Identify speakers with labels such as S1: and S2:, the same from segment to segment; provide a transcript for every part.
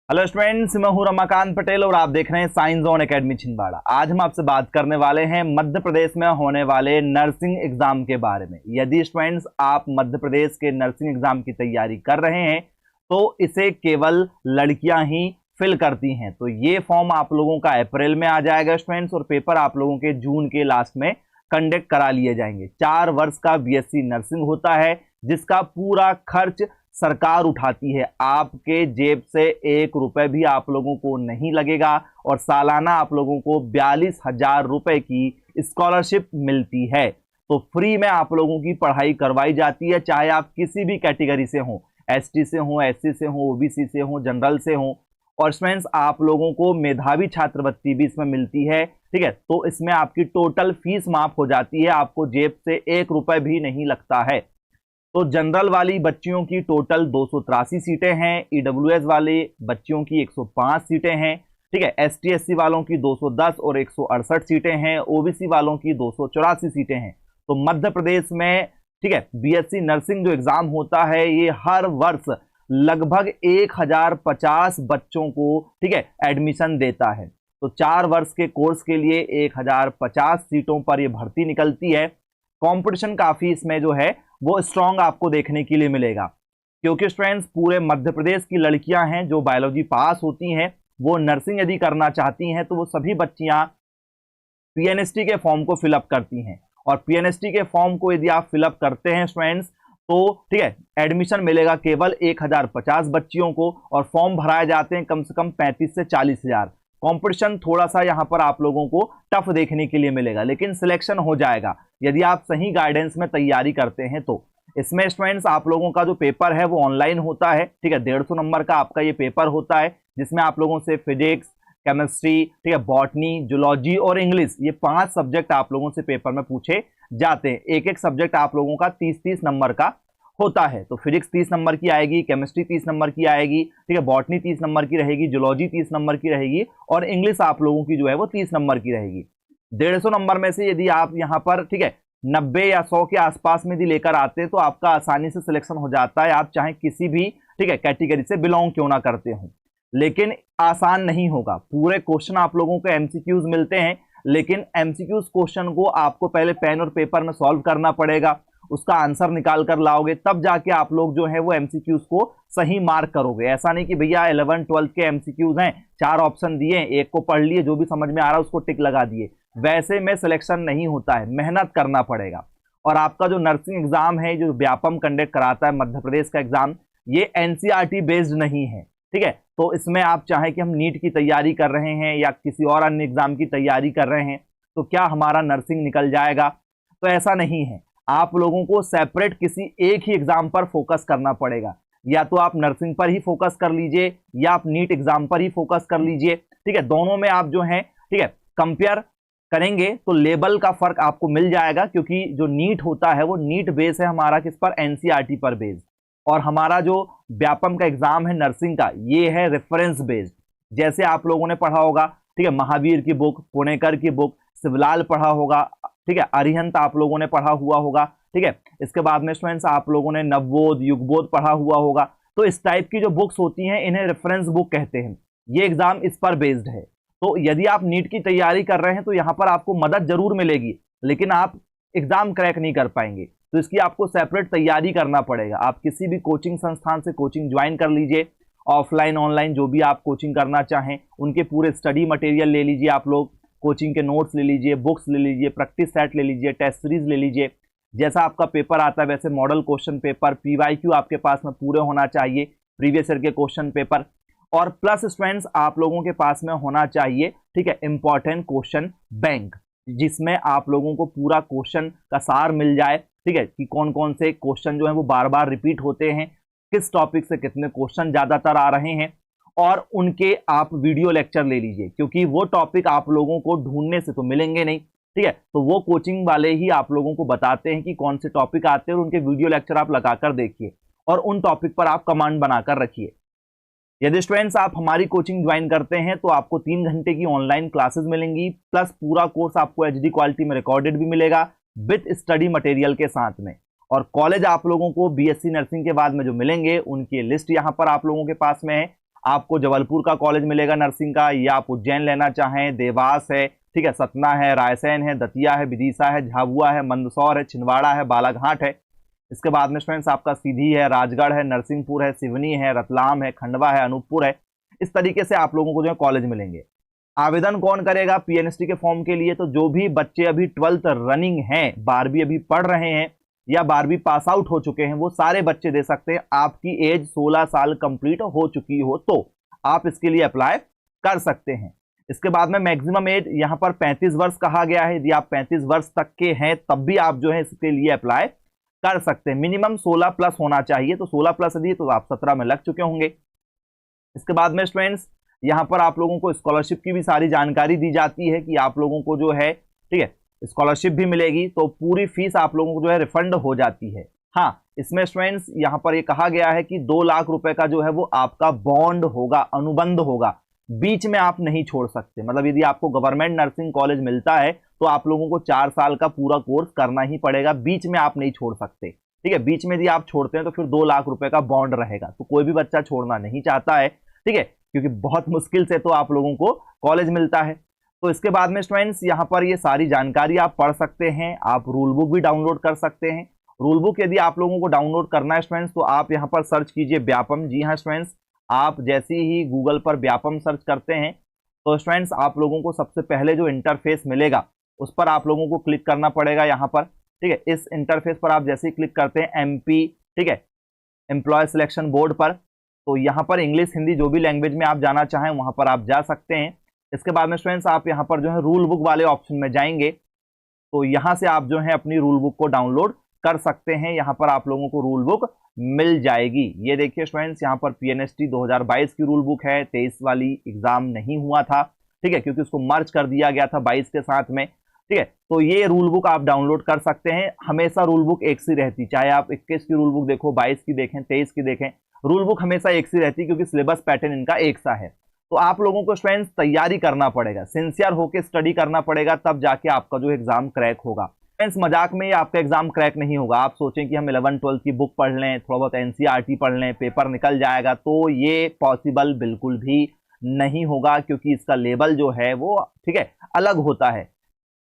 S1: Hello students, मैं हूं रमाकांत पटेल और आप देख रहे हैं साइंस जोन एकेडमी छिंदवाड़ा। आज हम आपसे बात करने वाले हैं मध्य प्रदेश में होने वाले नर्सिंग एग्जाम के बारे में। यदि स्टूडेंट्स आप मध्य प्रदेश के नर्सिंग एग्जाम की तैयारी कर रहे हैं तो इसे केवल लड़कियां ही फिल करती हैं। तो ये फॉर्म आप लोगों का अप्रैल में आ जाएगा स्टूडेंट्स, और पेपर आप लोगों के जून के लास्ट में कंडक्ट करा लिए जाएंगे। 4 वर्ष का बीएससी नर्सिंग होता है जिसका पूरा खर्च सरकार उठाती है। आपके जेब से 1 रुपए भी आप लोगों को नहीं लगेगा और सालाना आप लोगों को 42,000 रुपए की स्कॉलरशिप मिलती है। तो फ्री में आप लोगों की पढ़ाई करवाई जाती है, चाहे आप किसी भी कैटेगरी से हो, एसटी से हो, एससी से हो, ओबीसी से हो, जनरल से हो। और स्टूडेंट्स आप लोगों को मेधावी छात्रवृत्ति भी इसमें मिलती है, ठीक है। तो इसमें आपकी टोटल फीस माफ हो जाती है, आपको जेब से 1 रुपए भी नहीं लगता है। तो जनरल वाली बच्चियों की टोटल 283 सीटें हैं, ईडब्ल्यूएस वाले बच्चियों की 105 सीटें हैं, ठीक है। एसटी एससी वालों की 210 और 168 सीटें हैं, ओबीसी वालों की 284 सीटें हैं। तो मध्य प्रदेश में, ठीक है, बीएससी नर्सिंग जो एग्जाम होता है ये हर वर्ष लगभग 1050 बच्चों को, ठीक है, एडमिशन देता है। तो 4 वर्ष के कोर्स के लिए 1050 सीटों पर यह भर्ती निकलती है। कंपटीशन काफी इसमें जो है वो स्ट्रांग आपको देखने के लिए मिलेगा, क्योंकि स्टूडेंट्स पूरे मध्य प्रदेश की लड़कियां हैं जो बायोलॉजी पास होती हैं, वो नर्सिंग यदि करना चाहती हैं तो वो सभी बच्चियां पीएनएसटी के फॉर्म को फिलअप करती हैं। और पीएनएसटी के फॉर्म को यदि आप फिलअप करते हैं स्टूडेंट्स तो, ठीक है, एडमिशन मिलेगा केवल 1050 बच्चियों को, और फॉर्म भराए जाते हैं कम से कम 35 से 40 हजार। कंपटीशन थोड़ा सा यहां पर आप लोगों को टफ देखने के लिए मिलेगा, लेकिन सिलेक्शन हो जाएगा यदि आप सही गाइडेंस में तैयारी करते हैं। तो इसमें स्टूडेंट्स आप लोगों का जो पेपर है वो ऑनलाइन होता है, ठीक है। 150 नंबर का आपका ये पेपर होता है जिसमें आप लोगों से फिजिक्स, केमिस्ट्री, ठीक है, बॉटनी, जूलॉजी और इंग्लिश, ये 5 सब्जेक्ट आप लोगों से पेपर में पूछे जाते हैं। एक एक सब्जेक्ट आप लोगों का 30-30 नंबर का होता है। तो फिजिक्स 30 नंबर की आएगी, केमिस्ट्री 30 नंबर की आएगी, ठीक है, बॉटनी 30 नंबर की रहेगी, जूलॉजी 30 नंबर की रहेगी, और इंग्लिश आप लोगों की जो है वो 30 नंबर की रहेगी। 150 नंबर में से यदि आप यहाँ पर, ठीक है, 90 या 100 के आसपास में यदि लेकर आते हैं तो आपका आसानी से सिलेक्शन हो जाता है, आप चाहे किसी भी, ठीक है, कैटेगरी से बिलोंग क्यों ना करते हो। लेकिन आसान नहीं होगा, पूरे क्वेश्चन आप लोगों को एमसीक्यूज मिलते हैं, लेकिन एमसीक्यूज क्वेश्चन को आपको पहले पेन और पेपर में सॉल्व करना पड़ेगा, उसका आंसर निकाल कर लाओगे, तब जाके आप लोग जो है वो एमसीक्यूज को सही मार्क करोगे। ऐसा नहीं कि भैया 11 12 के एमसीक्यूज हैं, 4 ऑप्शन दिए, एक को पढ़ लिए, जो भी समझ में आ रहा है उसको टिक लगा दिए, वैसे में सिलेक्शन नहीं होता है, मेहनत करना पड़ेगा। और आपका जो नर्सिंग एग्जाम है, जो व्यापम कंडक्ट कराता है मध्य प्रदेश का एग्जाम, ये एनसीईआरटी बेस्ड नहीं है, ठीक है। तो इसमें आप चाहे कि हम नीट की तैयारी कर रहे हैं या किसी और अन्य एग्जाम की तैयारी कर रहे हैं तो क्या हमारा नर्सिंग निकल जाएगा, तो ऐसा नहीं है। आप लोगों को सेपरेट किसी एक ही एग्जाम पर फोकस करना पड़ेगा, या तो आप नर्सिंग पर ही फोकस कर लीजिए या आप नीट एग्जाम पर ही फोकस कर लीजिए, ठीक है। दोनों में आप जो है, ठीक है, कंपेयर करेंगे तो लेवल का फर्क आपको मिल जाएगा, क्योंकि जो नीट होता है वो नीट बेस है हमारा किस पर, एनसीईआरटी पर बेस, और हमारा जो व्यापम का एग्जाम है नर्सिंग का ये है रेफरेंस बेस्ड। जैसे आप लोगों ने पढ़ा होगा, ठीक है, महावीर की बुक, पुणेकर की बुक, शिवलाल पढ़ा होगा, ठीक है, अरिहंत आप लोगों ने पढ़ा हुआ होगा, ठीक है। इसके बाद में स्टूडेंट्स आप लोगों ने नवबोध, युगबोध पढ़ा हुआ होगा। तो इस टाइप की जो बुक्स होती हैं इन्हें रेफरेंस बुक कहते हैं। ये एग्जाम इस पर बेस्ड है। तो यदि आप नीट की तैयारी कर रहे हैं तो यहां पर आपको मदद जरूर मिलेगी, लेकिन आप एग्जाम क्रैक नहीं कर पाएंगे। तो इसकी आपको सेपरेट तैयारी करना पड़ेगा। आप किसी भी कोचिंग संस्थान से कोचिंग ज्वाइन कर लीजिए, ऑफलाइन ऑनलाइन जो भी आप कोचिंग करना चाहें, उनके पूरे स्टडी मटेरियल ले लीजिए, आप लोग कोचिंग के नोट्स ले लीजिए, बुक्स ले लीजिए, प्रैक्टिस सेट ले लीजिए, टेस्ट सीरीज ले लीजिए। जैसा आपका पेपर आता है वैसे मॉडल क्वेश्चन पेपर, पीवाईक्यू आपके पास में पूरे होना चाहिए, प्रीवियस ईयर के क्वेश्चन पेपर, और प्लस स्टूडेंट्स आप लोगों के पास में होना चाहिए, ठीक है, इंपॉर्टेंट क्वेश्चन बैंक, जिसमें आप लोगों को पूरा क्वेश्चन का सार मिल जाए, ठीक है, कि कौन कौन से क्वेश्चन जो है वो बार बार रिपीट होते हैं, किस टॉपिक से कितने क्वेश्चन ज्यादातर आ रहे हैं, और उनके आप वीडियो लेक्चर ले लीजिए, क्योंकि वो टॉपिक आप लोगों को ढूंढने से तो मिलेंगे नहीं, ठीक है। तो वो कोचिंग वाले ही आप लोगों को बताते हैं कि कौन से टॉपिक आते हैं, और उनके वीडियो लेक्चर आप लगाकर देखिए और उन टॉपिक पर आप कमांड बनाकर रखिए। यदि स्टूडेंट्स आप हमारी कोचिंग ज्वाइन करते हैं तो आपको 3 घंटे की ऑनलाइन क्लासेस मिलेंगी, प्लस पूरा कोर्स आपको एचडी क्वालिटी में रिकॉर्डेड भी मिलेगा विद स्टडी मटेरियल के साथ में। और कॉलेज आप लोगों को बीएससी नर्सिंग के बाद में जो मिलेंगे उनकी लिस्ट यहाँ पर आप लोगों के पास में है। आपको जबलपुर का कॉलेज मिलेगा नर्सिंग का, या आप उज्जैन लेना चाहें, देवास है, ठीक है, सतना है, रायसेन है, दतिया है, विदिशा है, झाबुआ है, मंदसौर है, छिंदवाड़ा है, बालाघाट है। इसके बाद में स्टूडेंट्स आपका सीधी है, राजगढ़ है, नरसिंहपुर है, सिवनी है, रतलाम है, खंडवा है, अनूपपुर है। इस तरीके से आप लोगों को जो है कॉलेज मिलेंगे। आवेदन कौन करेगा पीएनएसटी के फॉर्म के लिए? तो जो भी बच्चे अभी 12th रनिंग हैं, 12वीं अभी पढ़ रहे हैं या 12वीं पास आउट हो चुके हैं, वो सारे बच्चे दे सकते हैं। आपकी एज 16 साल कंप्लीट हो चुकी हो तो आप इसके लिए अप्लाई कर सकते हैं। इसके बाद में मैक्सिमम एज यहां पर 35 वर्ष कहा गया है। यदि आप 35 वर्ष तक के हैं तब भी आप जो है इसके लिए अप्लाई कर सकते हैं। मिनिमम 16 प्लस होना चाहिए, तो 16 प्लस यदि तो आप 17 में लग चुके होंगे। इसके बाद में स्टूडेंट्स यहां पर आप लोगों को स्कॉलरशिप की भी सारी जानकारी दी जाती है कि आप लोगों को जो है, ठीक है, स्कॉलरशिप भी मिलेगी, तो पूरी फीस आप लोगों को जो है रिफंड हो जाती है। हाँ, इसमें स्टूडेंट्स यहां पर ये कहा गया है कि 2 लाख रुपए का जो है वो आपका बॉन्ड होगा, अनुबंध होगा, बीच में आप नहीं छोड़ सकते। मतलब यदि आपको गवर्नमेंट नर्सिंग कॉलेज मिलता है तो आप लोगों को 4 साल का पूरा कोर्स करना ही पड़ेगा, बीच में आप नहीं छोड़ सकते, ठीक है। बीच में यदि आप छोड़ते हैं तो फिर 2 लाख रुपए का बॉन्ड रहेगा, तो कोई भी बच्चा छोड़ना नहीं चाहता है, ठीक है, क्योंकि बहुत मुश्किल से तो आप लोगों को कॉलेज मिलता है। तो इसके बाद में स्टूडेंट्स यहां पर ये सारी जानकारी आप पढ़ सकते हैं। आप रूल बुक भी डाउनलोड कर सकते हैं। रूल बुक यदि आप लोगों को डाउनलोड करना है स्टूडेंट्स तो आप यहां पर सर्च कीजिए व्यापम। जी हाँ स्टूडेंट्स, आप जैसे ही गूगल पर व्यापम सर्च करते हैं तो स्टूडेंट्स आप लोगों को सबसे पहले जो इंटरफेस मिलेगा उस पर आप लोगों को क्लिक करना पड़ेगा यहाँ पर, ठीक है। इस इंटरफेस पर आप जैसे ही क्लिक करते हैं एमपी, ठीक है, एम्प्लॉय सिलेक्शन बोर्ड पर, तो यहाँ पर इंग्लिश हिंदी जो भी लैंग्वेज में आप जाना चाहें वहाँ पर आप जा सकते हैं। इसके बाद में स्टूडेंट्स आप यहाँ पर जो है रूल बुक वाले ऑप्शन में जाएंगे, तो यहाँ से आप जो है अपनी रूल बुक को डाउनलोड कर सकते हैं। यहाँ पर आप लोगों को रूल बुक मिल जाएगी। ये देखिए स्टूडेंट्स, यहाँ पर पीएनएसटी 2022 की रूल बुक है। 23 वाली एग्जाम नहीं हुआ था, ठीक है, क्योंकि उसको मर्ज कर दिया गया था 22 के साथ में, ठीक है। तो ये रूल बुक आप डाउनलोड कर सकते हैं। हमेशा रूल बुक एक सी रहती, चाहे आप 21 की रूल बुक देखो, 22 की देखें, 23 की देखें, रूल बुक हमेशा एक सी रहती, क्योंकि सिलेबस पैटर्न इनका एक सा है। तो आप लोगों को स्टूडेंट्स तैयारी करना पड़ेगा, सिंसियर होकर स्टडी करना पड़ेगा, तब जाके आपका जो एग्जाम क्रैक होगा। फ्रेंड्स मजाक में आपका एग्जाम क्रैक नहीं होगा। आप सोचें कि हम 11-12 की बुक पढ़ लें, थोड़ा बहुत एनसीईआरटी पढ़ लें, पेपर निकल जाएगा, तो ये पॉसिबल बिल्कुल भी नहीं होगा, क्योंकि इसका लेवल जो है वो, ठीक है, अलग होता है।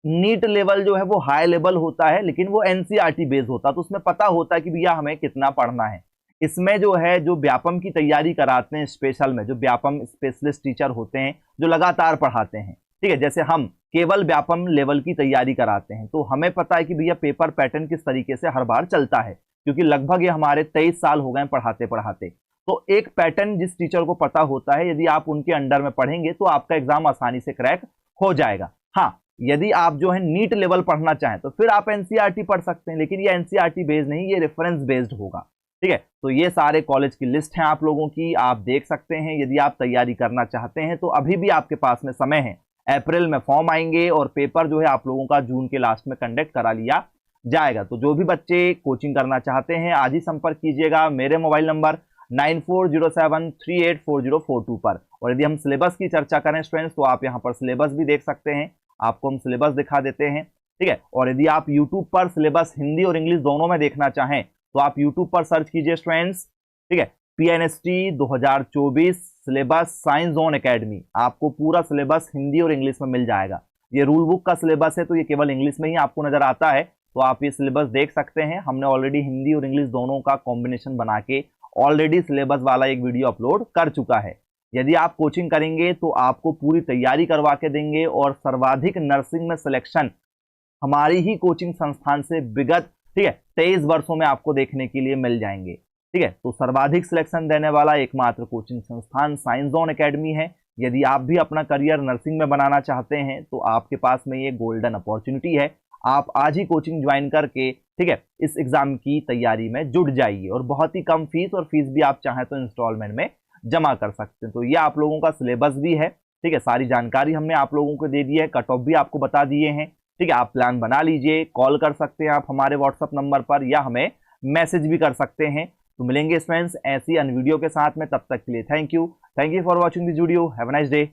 S1: नीट लेवल जो है वो हाई लेवल होता है, लेकिन वो एनसीईआरटी बेस्ड होता है, तो उसमें पता होता है कि भैया हमें कितना पढ़ना है। इसमें जो है जो व्यापम की तैयारी कराते हैं स्पेशल में, जो व्यापम स्पेशलिस्ट टीचर होते हैं जो लगातार पढ़ाते हैं, ठीक है, जैसे हम केवल व्यापम लेवल की तैयारी कराते हैं, तो हमें पता है कि भैया पेपर पैटर्न किस तरीके से हर बार चलता है, क्योंकि लगभग ये हमारे 23 साल हो गए पढ़ाते पढ़ाते। तो एक पैटर्न जिस टीचर को पता होता है, यदि आप उनके अंडर में पढ़ेंगे तो आपका एग्जाम आसानी से क्रैक हो जाएगा। हाँ, यदि आप जो है नीट लेवल पढ़ना चाहें तो फिर आप एनसीईआरटी पढ़ सकते हैं, लेकिन ये एनसीईआरटी बेस्ड नहीं, ये रेफरेंस बेस्ड होगा, ठीक है। तो ये सारे कॉलेज की लिस्ट है आप लोगों की, आप देख सकते हैं। यदि आप तैयारी करना चाहते हैं तो अभी भी आपके पास में समय है। अप्रैल में फॉर्म आएंगे और पेपर जो है आप लोगों का जून के लास्ट में कंडक्ट करा लिया जाएगा। तो जो भी बच्चे कोचिंग करना चाहते हैं आज ही संपर्क कीजिएगा मेरे मोबाइल नंबर 9407384042 पर। और यदि हम सिलेबस की चर्चा करें स्टूडेंट्स तो आप यहाँ पर सिलेबस भी देख सकते हैं, आपको हम सिलेबस दिखा देते हैं, ठीक है। और यदि आप यूट्यूब पर सिलेबस हिंदी और इंग्लिश दोनों में देखना चाहें तो आप यूट्यूब पर सर्च कीजिए स्टूडेंट्स, ठीक है, PNST 2024 syllabus science zone academy. आपको पूरा सिलेबस हिंदी और इंग्लिश में मिल जाएगा। ये रूल बुक का सिलेबस है तो ये केवल इंग्लिश में ही आपको नजर आता है, तो आप ये सिलेबस देख सकते हैं। हमने ऑलरेडी हिंदी और इंग्लिश दोनों का कॉम्बिनेशन बना के ऑलरेडी सिलेबस वाला एक वीडियो अपलोड कर चुका है। यदि आप कोचिंग करेंगे तो आपको पूरी तैयारी करवा के देंगे और सर्वाधिक नर्सिंग में सिलेक्शन हमारी ही कोचिंग संस्थान से विगत, ठीक है, 23 वर्षों में आपको देखने के लिए मिल जाएंगे, ठीक है। तो सर्वाधिक सिलेक्शन देने वाला एकमात्र कोचिंग संस्थान साइंस जोन एकेडमी है। यदि आप भी अपना करियर नर्सिंग में बनाना चाहते हैं तो आपके पास में ये गोल्डन अपॉर्चुनिटी है। आप आज ही कोचिंग ज्वाइन करके, ठीक है, इस एग्जाम की तैयारी में जुट जाइए और बहुत ही कम फीस, और फीस भी आप चाहें तो इंस्टॉलमेंट में जमा कर सकते हैं। तो ये आप लोगों का सिलेबस भी है, ठीक है, सारी जानकारी हमने आप लोगों को दे दी है, कट ऑफ भी आपको बता दिए हैं, ठीक है। आप प्लान बना लीजिए, कॉल कर सकते हैं आप हमारे व्हाट्सएप नंबर पर या हमें मैसेज भी कर सकते हैं। तो मिलेंगे फ्रेंड्स ऐसी अन्य वीडियो के साथ में, तब तक के लिए thank you for watching this video. Have a nice day.